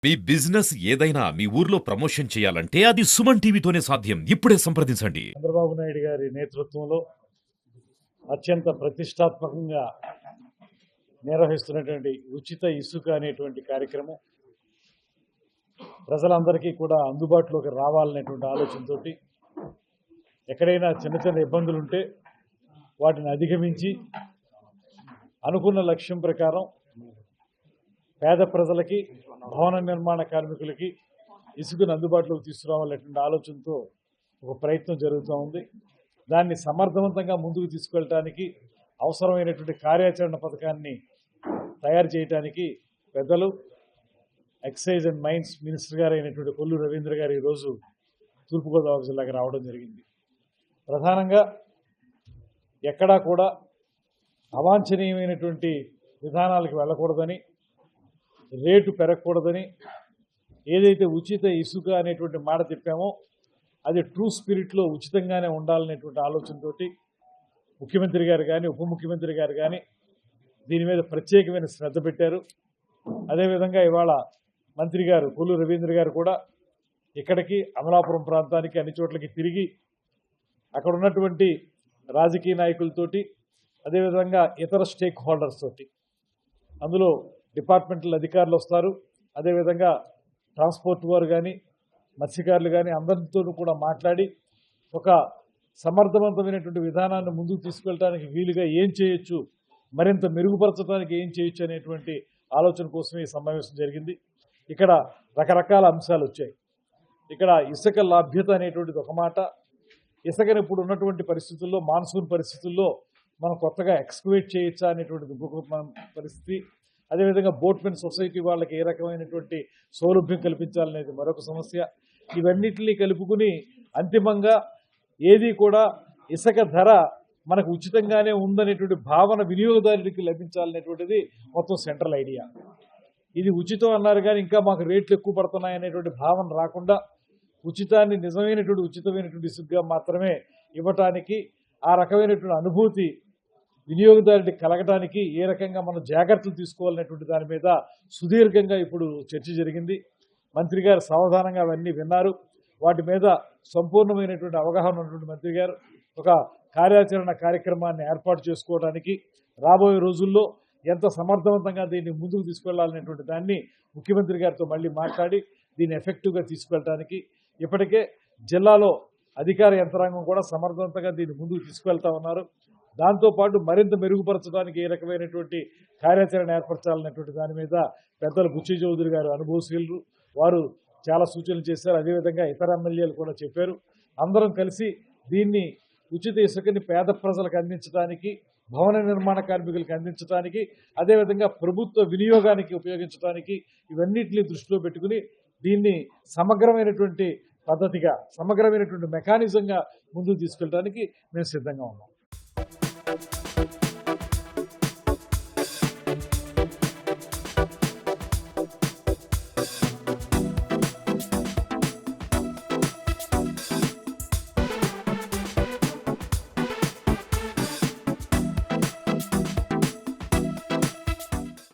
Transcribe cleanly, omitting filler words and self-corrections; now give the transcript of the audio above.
మీ business ఏదైనా మీ ఊర్లో promotion చేయాలంటే అది సుమన్ టీవీతోనే సాధ్యం. ఇప్పుడే సంప్రదించండి. చంద్రబాబు నాయుడు గారి నేతృత్వంలో అత్యంత ప్రతిష్టాత్మకంగా నిర్వహిస్తున్నటువంటి ఉచిత ఇసుక అనేటువంటి కార్యక్రమం ప్రజలందరికీ కూడా అందుబాటులోకి రావాలనేటువంటి ఆలోచనతో ఎక్కడైనా చిన్న చిన్న ఇబ్బందులు ఉంటే వాటిని అధిగమించి అనుకున్న లక్ష్యం ప్రకారం పేద ప్రజలకి భవన నిర్మాణ కార్మికులకి ఇసుకను అందుబాటులోకి తీసుకురావాలనేటువంటి ఆలోచనతో ఒక ప్రయత్నం జరుగుతూ ఉంది. దాన్ని సమర్థవంతంగా ముందుకు తీసుకెళ్ళడానికి అవసరమైనటువంటి కార్యాచరణ పథకాన్ని తయారు చేయడానికి పెద్దలు ఎక్సైజ్ అండ్ మైన్స్ మినిస్టర్ గారు అయినటువంటి కొల్లు రవీంద్ర గారు ఈరోజు తూర్పుగోదావరి జిల్లాకి రావడం జరిగింది. ప్రధానంగా ఎక్కడా కూడా అవాంఛనీయమైనటువంటి విధానాలకు వెళ్ళకూడదని, రేటు పెరగకూడదని, ఏదైతే ఉచిత ఇసుక అనేటువంటి మాట చెప్పామో అది ట్రూ స్పిరిట్లో ఉచితంగానే ఉండాలనేటువంటి ఆలోచనతోటి ముఖ్యమంత్రి గారు కానీ ఉప ముఖ్యమంత్రి గారు కానీ దీని మీద ప్రత్యేకమైన శ్రద్ధ పెట్టారు. అదేవిధంగా ఇవాళ మంత్రి గారు కొల్లు రవీంద్ర గారు కూడా ఇక్కడికి అమలాపురం ప్రాంతానికి అన్ని చోట్లకి తిరిగి అక్కడ ఉన్నటువంటి రాజకీయ నాయకులతోటి అదేవిధంగా ఇతర స్టేక్ హోల్డర్స్ తోటి, అందులో డిపార్ట్మెంటల్ అధికారులు వస్తారు, అదేవిధంగా ట్రాన్స్పోర్ట్ వారు కానీ మత్స్యకారులు కానీ అందరితోనూ కూడా మాట్లాడి ఒక సమర్థవంతమైనటువంటి విధానాన్ని ముందుకు తీసుకెళ్ళడానికి వీలుగా ఏం చేయొచ్చు, మరింత మెరుగుపరచడానికి ఏం చేయొచ్చు అనేటువంటి ఆలోచన కోసమే ఈ సమావేశం జరిగింది. ఇక్కడ రకరకాల అంశాలు వచ్చాయి. ఇక్కడ ఇసుక లభ్యత అనేటువంటిది ఒక మాట. ఇసుకని ఇప్పుడు ఉన్నటువంటి పరిస్థితుల్లో, మాన్సూన్ పరిస్థితుల్లో మనం కొత్తగా ఎక్స్కవేట్ చేయొచ్చా అనేటువంటిది ఇంకొక పరిస్థితి. అదేవిధంగా బోట్మెన్ సొసైటీ వాళ్ళకి ఏ రకమైనటువంటి సౌలభ్యం కల్పించాలనేది మరొక సమస్య. ఇవన్నిటినీ కలుపుకుని అంతిమంగా ఏది కూడా ఇసుక ధర మనకు ఉచితంగానే ఉందనేటువంటి భావన వినియోగదారుడికి లభించాలనేటువంటిది మొత్తం సెంట్రల్ ఐడియా. ఇది ఉచితం అన్నారు కానీ ఇంకా మాకు రేట్లు ఎక్కువ పడుతున్నాయి అనేటువంటి భావన రాకుండా ఉచితాన్ని నిజమైనటువంటి ఉచితమైనటువంటి ఇసుకగా మాత్రమే ఇవ్వటానికి, ఆ రకమైనటువంటి అనుభూతి వినియోగదారుడికి కలగటానికి ఏ రకంగా మనం జాగ్రత్తలు తీసుకోవాలనేటువంటి దాని మీద సుదీర్ఘంగా ఇప్పుడు చర్చ జరిగింది. మంత్రి గారు సావధానంగా అవన్నీ విన్నారు. వాటి మీద సంపూర్ణమైనటువంటి అవగాహన ఉన్నటువంటి మంత్రి గారు ఒక కార్యాచరణ కార్యక్రమాన్ని ఏర్పాటు చేసుకోవడానికి రాబోయే రోజుల్లో ఎంత సమర్థవంతంగా దీన్ని ముందుకు తీసుకెళ్లాలనేటువంటి దాన్ని ముఖ్యమంత్రి గారితో మళ్ళీ మాట్లాడి దీన్ని ఎఫెక్టివ్గా తీసుకెళ్ళడానికి ఇప్పటికే జిల్లాలో అధికార యంత్రాంగం కూడా సమర్థవంతంగా దీన్ని ముందుకు తీసుకెళ్తా ఉన్నారు. దాంతోపాటు మరింత మెరుగుపరచడానికి ఏ రకమైనటువంటి కార్యాచరణ ఏర్పరచాలనేటువంటి దాని మీద పెద్దలు బుచ్చి చౌదరి గారు అనుభవశీలు, వారు చాలా సూచనలు చేశారు. అదేవిధంగా ఇతర ఎమ్మెల్యేలు కూడా చెప్పారు. అందరం కలిసి దీన్ని ఉచిత ఇసుకని పేద ప్రజలకు అందించడానికి, భవన నిర్మాణ కార్మికులకు అందించడానికి, అదేవిధంగా ప్రభుత్వ వినియోగానికి ఉపయోగించడానికి ఇవన్నిటిని దృష్టిలో పెట్టుకుని దీన్ని సమగ్రమైనటువంటి పద్ధతిగా, సమగ్రమైనటువంటి మెకానిజంగా ముందుకు తీసుకెళ్ళడానికి మేము సిద్ధంగా ఉన్నాం.